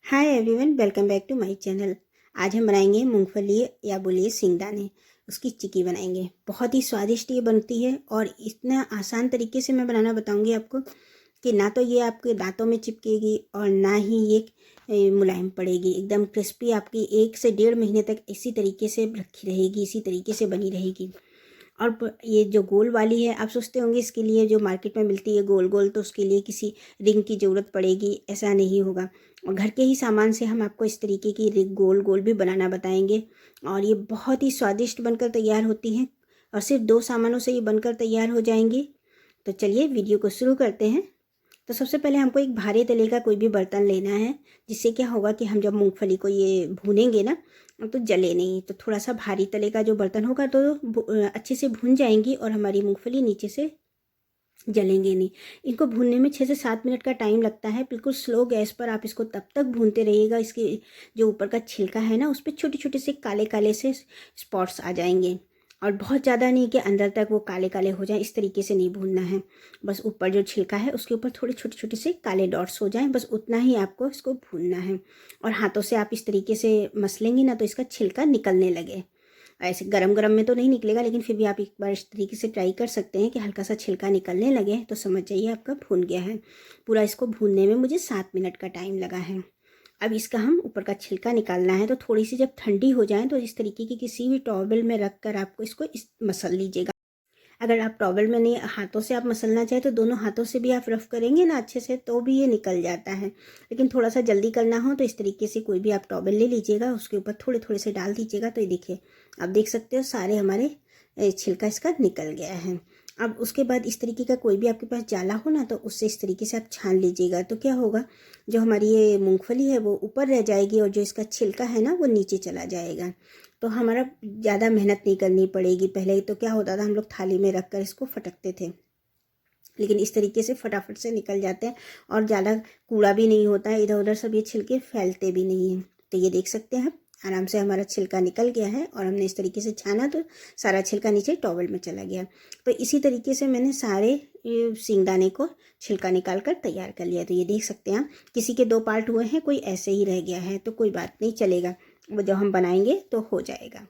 Hi everyone, welcome back to my channel. आज हम बनाएंगे मूंगफली या बोलिए सिंगदाने, उसकी चिक्की बनाएंगे। बहुत ही स्वादिष्ट ये बनती है और इतना आसान तरीके से मैं बनाना बताऊंगी आपको कि ना तो ये आपके दांतों में चिपकेगी और ना ही ये मुलायम पड़ेगी। एकदम क्रिस्पी आपकी 1 से 1.5 महीने तक इसी तरीके से रखी रहेगी, इसी तरीके से बनी रहेगी। और ये जो गोल वाली है, आप सोचते होंगे इसके लिए जो मार्केट में मिलती है गोल गोल, तो उसके लिए किसी रिंग की ज़रूरत पड़ेगी। ऐसा नहीं होगा। और घर के ही सामान से हम आपको इस तरीके की रिंग गोल गोल भी बनाना बताएंगे और ये बहुत ही स्वादिष्ट बनकर तैयार होती हैं और सिर्फ 2 सामानों से ये बनकर तैयार हो जाएंगी। तो चलिए वीडियो को शुरू करते हैं। तो सबसे पहले हमको एक भारे तले का कोई भी बर्तन लेना है, जिससे क्या होगा कि हम जब मूंगफली को ये भूनेंगे ना तो जले नहीं। तो थोड़ा सा भारी तले का जो बर्तन होगा तो अच्छे से भून जाएंगी और हमारी मूंगफली नीचे से जलेंगे नहीं। इनको भूनने में 6 से 7 मिनट का टाइम लगता है। बिल्कुल स्लो गैस पर आप इसको तब तक भूनते रहिएगा। इसके जो ऊपर का छिलका है ना, उस पर छोटे छोटे से काले काले से स्पॉट्स आ जाएंगे। और बहुत ज़्यादा नहीं कि अंदर तक वो काले काले हो जाएं, इस तरीके से नहीं भूनना है। बस ऊपर जो छिलका है उसके ऊपर थोड़े छोटे छोटे से काले डॉट्स हो जाएं, बस उतना ही आपको इसको भूनना है। और हाथों से आप इस तरीके से मसलेंगी ना तो इसका छिलका निकलने लगे। ऐसे गरम गरम में तो नहीं निकलेगा, लेकिन फिर भी आप एक बार इस तरीके से ट्राई कर सकते हैं कि हल्का सा छिलका निकलने लगे तो समझ जाइए आपका भून गया है। पूरा इसको भूनने में मुझे 7 मिनट का टाइम लगा है। अब इसका हम ऊपर का छिलका निकालना है। तो थोड़ी सी जब ठंडी हो जाए तो इस तरीके की किसी भी टॉवल में रख कर आपको इसको मसल लीजिएगा। अगर आप टॉवल में नहीं, हाथों से आप मसलना चाहे तो दोनों हाथों से भी आप रफ करेंगे ना अच्छे से तो भी ये निकल जाता है। लेकिन थोड़ा सा जल्दी करना हो तो इस तरीके से कोई भी आप टॉवल ले लीजिएगा, उसके ऊपर थोड़े थोड़े से डाल दीजिएगा। तो ये देखिए, आप देख सकते हो सारे हमारे छिलका इसका निकल गया है। अब उसके बाद इस तरीके का कोई भी आपके पास जाला हो ना तो उससे इस तरीके से आप छान लीजिएगा। तो क्या होगा, जो हमारी ये मूंगफली है वो ऊपर रह जाएगी और जो इसका छिलका है ना वो नीचे चला जाएगा। तो हमारा ज़्यादा मेहनत नहीं करनी पड़ेगी। पहले तो क्या होता था, हम लोग थाली में रख कर इसको फटकते थे, लेकिन इस तरीके से फटाफट से निकल जाते हैं और ज़्यादा कूड़ा भी नहीं होता है। इधर उधर सब ये छिलके फैलते भी नहीं हैं। तो ये देख सकते हैं आराम से हमारा छिलका निकल गया है और हमने इस तरीके से छाना तो सारा छिलका नीचे टॉवल में चला गया। तो इसी तरीके से मैंने सारे सिंगदाने को छिलका निकाल कर तैयार कर लिया। तो ये देख सकते हैं, किसी के 2 पार्ट हुए हैं, कोई ऐसे ही रह गया है, तो कोई बात नहीं, चलेगा। वो जब हम बनाएंगे तो हो जाएगा।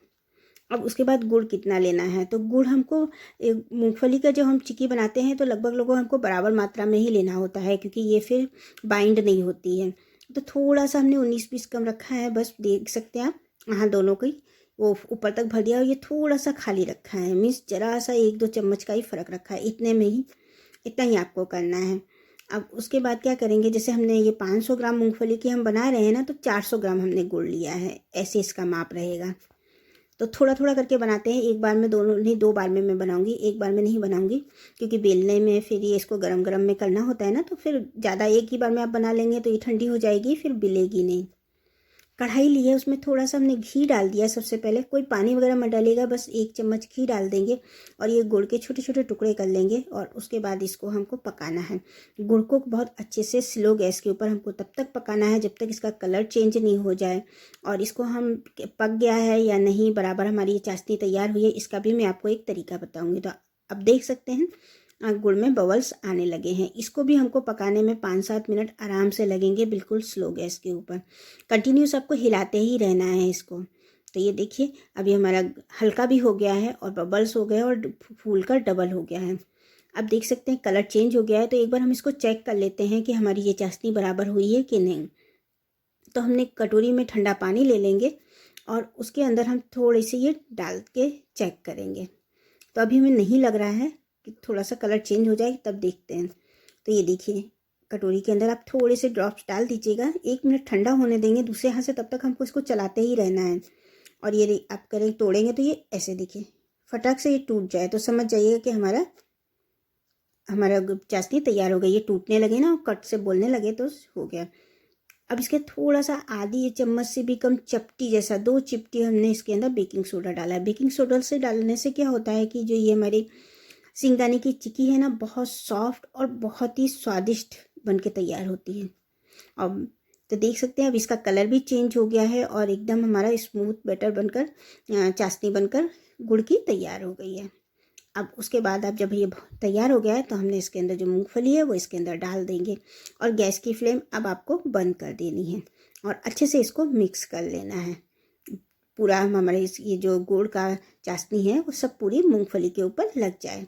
अब उसके बाद गुड़ कितना लेना है, तो गुड़ हमको मूंगफली का जब हम चिक्की बनाते हैं तो लगभग हमको बराबर मात्रा में ही लेना होता है, क्योंकि ये फिर बाइंड नहीं होती है। तो थोड़ा सा हमने 19-20 कम रखा है, बस देख सकते हैं आप। हाँ, दोनों की वो ऊपर तक भर दिया और ये थोड़ा सा खाली रखा है, मीन्स जरा सा 1-2 चम्मच का ही फ़र्क रखा है। इतने में ही, इतना ही आपको करना है। अब उसके बाद क्या करेंगे, जैसे हमने ये 500 ग्राम मूंगफली की हम बना रहे हैं ना, तो 400 ग्राम हमने गुड़ लिया है, ऐसे इसका माप रहेगा। तो थोड़ा थोड़ा करके बनाते हैं, एक बार में दोनों नहीं, 2 बार में मैं बनाऊंगी, एक बार में नहीं बनाऊंगी, क्योंकि बेलने में फिर ये इसको गरम गरम में करना होता है ना, तो फिर ज़्यादा एक ही बार में आप बना लेंगे तो ये ठंडी हो जाएगी, फिर बिलेगी नहीं। कढ़ाई ली है, उसमें थोड़ा सा हमने घी डाल दिया। सबसे पहले कोई पानी वगैरह मत डालिएगा, बस 1 चम्मच घी डाल देंगे और ये गुड़ के छोटे छोटे टुकड़े कर लेंगे और उसके बाद इसको हमको पकाना है। गुड़ को बहुत अच्छे से स्लो गैस के ऊपर हमको तब तक पकाना है जब तक इसका कलर चेंज नहीं हो जाए। और इसको हम पक गया है या नहीं, बराबर हमारी ये चाशनी तैयार हुई है, इसका भी मैं आपको एक तरीका बताऊँगी। तो अब देख सकते हैं गुड़ में बबल्स आने लगे हैं। इसको भी हमको पकाने में 5-7 मिनट आराम से लगेंगे, बिल्कुल स्लो गैस के ऊपर। कंटिन्यूस आपको हिलाते ही रहना है इसको। तो ये देखिए, अभी हमारा हल्का भी हो गया है और बबल्स हो गए और फूल कर डबल हो गया है। अब देख सकते हैं कलर चेंज हो गया है। तो एक बार हम इसको चेक कर लेते हैं कि हमारी ये चाशनी बराबर हुई है कि नहीं। तो हमने कटोरी में ठंडा पानी ले लेंगे और उसके अंदर हम थोड़ी सी ये डाल के चेक करेंगे। तो अभी हमें नहीं लग रहा है कि थोड़ा सा कलर चेंज हो जाए, तब देखते हैं। तो ये देखिए, कटोरी के अंदर आप थोड़े से ड्रॉप्स डाल दीजिएगा, 1 मिनट ठंडा होने देंगे दूसरे हाथ से, तब तक हमको इसको चलाते ही रहना है। और ये आप करें तोड़ेंगे तो ये ऐसे देखिए फटाक से ये टूट जाए, तो समझ जाइएगा कि हमारा हमारा चाशनी तैयार हो गई। ये टूटने लगे ना, कट से बोलने लगे तो हो गया। अब इसके थोड़ा सा आधी चम्मच से भी कम चपटी जैसा 2 चिपटी हमने इसके अंदर बेकिंग सोडा डाला है। बेकिंग सोडा से डालने से क्या होता है कि जो ये हमारी सिंगदाने की चिक्की है ना, बहुत सॉफ्ट और बहुत ही स्वादिष्ट बन के तैयार होती है। अब तो देख सकते हैं, अब इसका कलर भी चेंज हो गया है और एकदम हमारा स्मूथ बैटर बनकर चाशनी बनकर गुड़ की तैयार हो गई है। अब उसके बाद अब जब ये तैयार हो गया है तो हमने इसके अंदर जो मूंगफली है वो इसके अंदर डाल देंगे और गैस की फ्लेम अब आपको बंद कर देनी है और अच्छे से इसको मिक्स कर लेना है। पूरा हमारे ये जो गुड़ का चाशनी है वो सब पूरी मूंगफली के ऊपर लग जाए।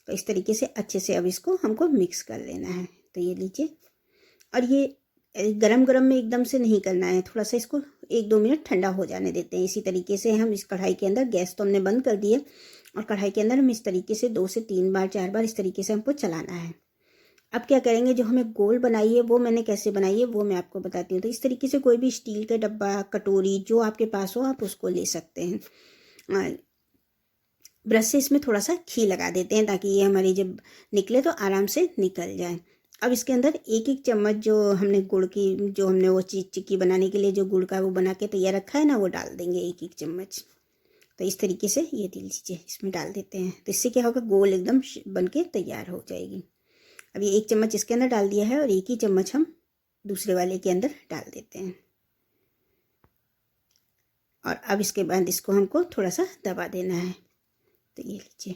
तो इस तरीके से अच्छे से अब इसको हमको मिक्स कर लेना है। तो ये लीजिए, और ये गरम गरम में एकदम से नहीं करना है, थोड़ा सा इसको 1-2 मिनट ठंडा हो जाने देते हैं। इसी तरीके से हम इस कढ़ाई के अंदर, गैस तो हमने बंद कर दी है, और कढ़ाई के अंदर हम इस तरीके से 2 से 3 बार 4 बार इस तरीके से हमको चलाना है। अब क्या करेंगे, जो हमें गोल बनाई है वो मैंने कैसे बनाई है वो मैं आपको बताती हूँ। तो इस तरीके से कोई भी स्टील का डब्बा, कटोरी जो आपके पास हो आप उसको ले सकते हैं। ब्रश से इसमें थोड़ा सा घी लगा देते हैं ताकि ये हमारी जब निकले तो आराम से निकल जाए। अब इसके अंदर 1-1 चम्मच जो हमने गुड़ की, जो हमने वो चीज़ चिक्की बनाने के लिए जो गुड़ का वो बना के तैयार रखा है ना, वो डाल देंगे 1-1 चम्मच। तो इस तरीके से ये दे लीजिए, इसमें डाल देते हैं। तो इससे क्या होगा, गोल एकदम बन के तैयार हो जाएगी। अब ये 1 चम्मच इसके अंदर डाल दिया है और 1 ही चम्मच हम दूसरे वाले के अंदर डाल देते हैं। और अब इसके बाद इसको हमको थोड़ा सा दबा देना है। तो ये लीजिए,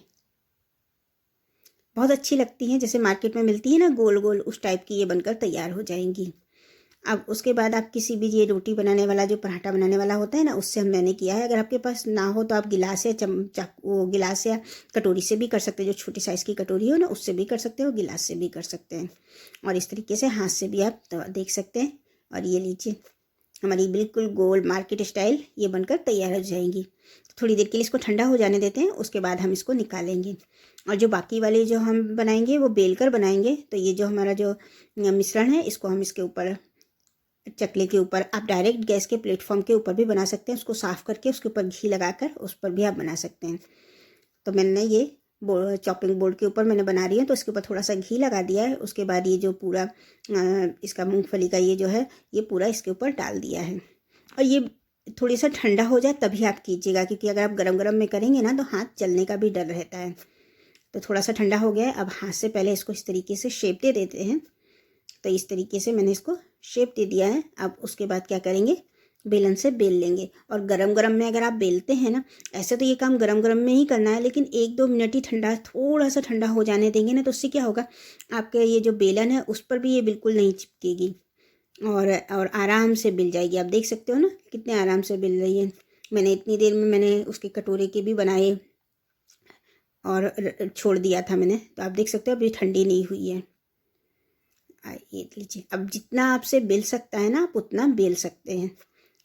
बहुत अच्छी लगती हैं, जैसे मार्केट में मिलती है ना गोल गोल, उस टाइप की ये बनकर तैयार हो जाएंगी। अब उसके बाद आप किसी भी, ये रोटी बनाने वाला जो पराठा बनाने वाला होता है ना, उससे मैंने किया है। अगर आपके पास ना हो तो आप गिलास या वो गिलास या कटोरी से भी कर सकते हैं। जो छोटी साइज़ की कटोरी हो ना, उससे भी कर सकते हो, गिलास से भी कर सकते हैं। और इस तरीके से हाथ से भी आप देख सकते हैं। और ये लीजिए, हमारी बिल्कुल गोल मार्केट स्टाइल ये बनकर तैयार हो जाएंगी। थोड़ी देर के लिए इसको ठंडा हो जाने देते हैं, उसके बाद हम इसको निकालेंगे। और जो बाकी वाले जो हम बनाएंगे वो बेलकर बनाएंगे। तो ये जो हमारा जो मिश्रण है, इसको हम इसके ऊपर, चकले के ऊपर, आप डायरेक्ट गैस के प्लेटफॉर्म के ऊपर भी बना सकते हैं। उसको साफ़ करके उसके ऊपर घी लगाकर उस पर भी आप बना सकते हैं। तो मैंने ये चॉपिंग बोर्ड के ऊपर मैंने बना रही हूँ, तो इसके ऊपर थोड़ा सा घी लगा दिया है। उसके बाद ये जो पूरा इसका मूंगफली का ये जो है, ये पूरा इसके ऊपर डाल दिया है। और ये थोड़ी सा ठंडा हो जाए तभी आप कीजिएगा, क्योंकि अगर आप गरम गरम में करेंगे ना तो हाथ जलने का भी डर रहता है। तो थोड़ा सा ठंडा हो गया है। अब हाथ से पहले इसको इस तरीके से शेप दे देते हैं। तो इस तरीके से मैंने इसको शेप दे दिया है। अब उसके बाद क्या करेंगे, बेलन से बेल लेंगे। और गरम गरम में अगर आप बेलते हैं ना, ऐसे तो ये काम गरम गरम में ही करना है, लेकिन 1-2 मिनट ही ठंडा, थोड़ा सा ठंडा हो जाने देंगे ना, तो उससे क्या होगा, आपके ये जो बेलन है उस पर भी ये बिल्कुल नहीं चिपकेगी और आराम से बिल जाएगी। आप देख सकते हो ना कितने आराम से बिल रही है। मैंने इतनी देर में मैंने उसके कटोरे के भी बनाए और छोड़ दिया था मैंने, तो आप देख सकते हो अभी ठंडी नहीं हुई है। ये लीजिए, अब जितना आपसे बेल सकता है ना, आप उतना बेल सकते हैं।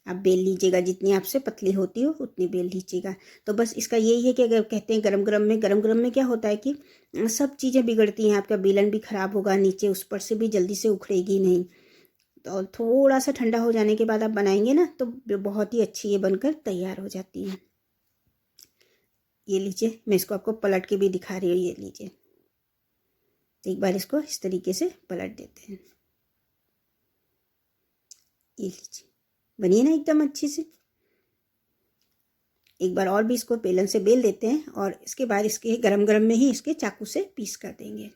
आप बेल लीजिएगा, जितनी आपसे पतली होती हो उतनी बेल लीजिएगा। तो बस इसका यही है कि अगर कहते हैं गरम गरम में क्या होता है कि सब चीज़ें बिगड़ती हैं। आपका बेलन भी ख़राब होगा, नीचे उस पर से भी जल्दी से उखड़ेगी नहीं। तो थोड़ा सा ठंडा हो जाने के बाद आप बनाएंगे ना, तो बहुत ही अच्छी ये बनकर तैयार हो जाती है। ये लीजिए, मैं इसको आपको पलट के भी दिखा रही हूँ। ये लीजिए, एक बार इसको इस तरीके से पलट देते हैं। ये लीजिए, बनिए ना एकदम अच्छी से। एक बार और भी इसको बेलन से बेल देते हैं और इसके बाद इसके गरम गरम में ही इसके चाकू से पीस कर देंगे।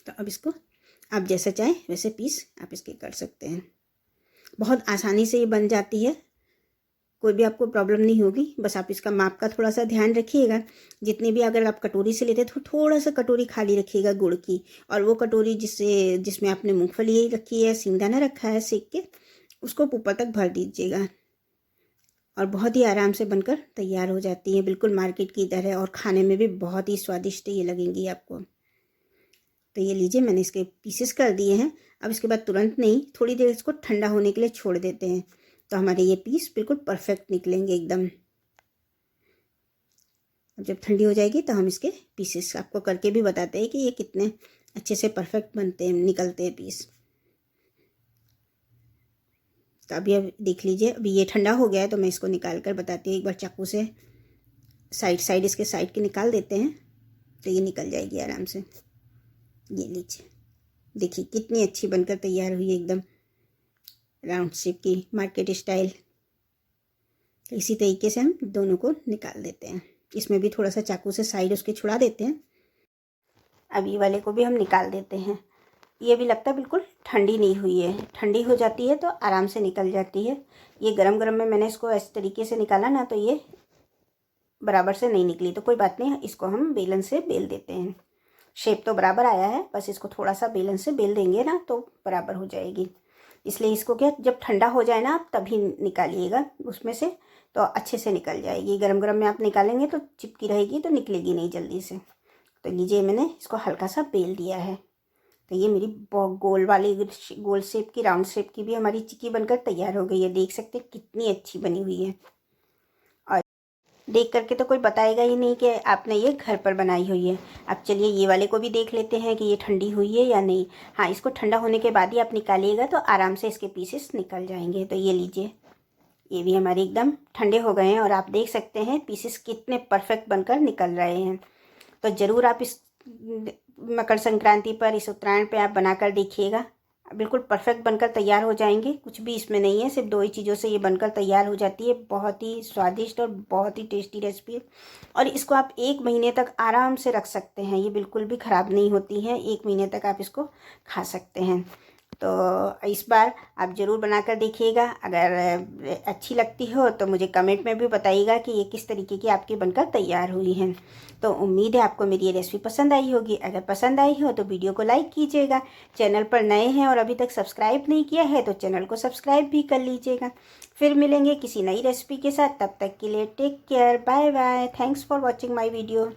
तो अब इसको आप जैसा चाहें वैसे पीस आप इसके कर सकते हैं। बहुत आसानी से ये बन जाती है, कोई भी आपको प्रॉब्लम नहीं होगी। बस आप इसका माप का थोड़ा सा ध्यान रखिएगा। जितनी भी अगर आप कटोरी से लेते हैं तो थोड़ा सा कटोरी खाली रखिएगा गुड़ की, और वो कटोरी जिसमें आपने मूंगफली रखी है, सिंगदाना रखा है सेक के, उसको ऊपर तक भर दीजिएगा। और बहुत ही आराम से बनकर तैयार हो जाती है, बिल्कुल मार्केट की तरह, और खाने में भी बहुत ही स्वादिष्ट ये लगेंगी आपको। तो ये लीजिए, मैंने इसके पीसेस कर दिए हैं। अब इसके बाद तुरंत नहीं, थोड़ी देर इसको ठंडा होने के लिए छोड़ देते हैं, तो हमारे ये पीस बिल्कुल परफेक्ट निकलेंगे एकदम। अब जब ठंडी हो जाएगी तो हम इसके पीसेस आपको करके भी बताते हैं कि ये कितने अच्छे से परफेक्ट बनते हैं, निकलते हैं पीस। तो अभी अब देख लीजिए, अभी ये ठंडा हो गया है, तो मैं इसको निकाल कर बताती हूँ। एक बार चाकू से साइड इसके साइड के निकाल देते हैं, तो ये निकल जाएगी आराम से। ये लीजिए, देखिए कितनी अच्छी बनकर तैयार हुई है, एकदम राउंड शेप की मार्केट स्टाइल। तो इसी तरीके से हम दोनों को निकाल देते हैं। इसमें भी थोड़ा सा चाकू से साइड उसके छुड़ा देते हैं। अब ये वाले को भी हम निकाल देते हैं। ये भी लगता है बिल्कुल ठंडी नहीं हुई है, ठंडी हो जाती है तो आराम से निकल जाती है। ये गरम गरम में मैंने इसको इस तरीके से निकाला ना, तो ये बराबर से नहीं निकली तो कोई बात नहीं, इसको हम बेलन से बेल देते हैं। शेप तो बराबर आया है, बस इसको थोड़ा सा बेलन से बेल देंगे ना तो बराबर हो जाएगी। इसलिए इसको क्या, जब ठंडा हो जाए ना आप तभी निकालिएगा उसमें से, तो अच्छे से निकल जाएगी। गरम गरम में आप निकालेंगे तो चिपकी रहेगी, तो निकलेगी नहीं जल्दी से। तो लीजिए मैंने इसको हल्का सा बेल दिया है। तो ये मेरी गोल वाली गोल शेप की, राउंड शेप की भी हमारी चिक्की बनकर तैयार हो गई है। देख सकते हैं कितनी अच्छी बनी हुई है, और देख करके तो कोई बताएगा ही नहीं कि आपने ये घर पर बनाई हुई है। अब चलिए ये वाले को भी देख लेते हैं कि ये ठंडी हुई है या नहीं। हाँ, इसको ठंडा होने के बाद ही आप निकालिएगा तो आराम से इसके पीसेस निकल जाएंगे। तो ये लीजिए, ये भी हमारे एकदम ठंडे हो गए हैं और आप देख सकते हैं पीसेस कितने परफेक्ट बनकर निकल रहे हैं। तो ज़रूर आप इस मकर संक्रांति पर, इस उत्तरायण पे आप बनाकर देखिएगा। बिल्कुल परफेक्ट बनकर तैयार हो जाएंगे, कुछ भी इसमें नहीं है, सिर्फ 2 ही चीज़ों से ये बनकर तैयार हो जाती है। बहुत ही स्वादिष्ट और बहुत ही टेस्टी रेसिपी है, और इसको आप 1 महीने तक आराम से रख सकते हैं। ये बिल्कुल भी ख़राब नहीं होती है, 1 महीने तक आप इसको खा सकते हैं। तो इस बार आप ज़रूर बनाकर देखिएगा। अगर अच्छी लगती हो तो मुझे कमेंट में भी बताइएगा कि ये किस तरीके की आपकी बनकर तैयार हुई हैं। तो उम्मीद है आपको मेरी ये रेसिपी पसंद आई होगी। अगर पसंद आई हो तो वीडियो को लाइक कीजिएगा। चैनल पर नए हैं और अभी तक सब्सक्राइब नहीं किया है तो चैनल को सब्सक्राइब भी कर लीजिएगा। फिर मिलेंगे किसी नई रेसिपी के साथ, तब तक के लिए take care, bye bye. Thanks for watching my video.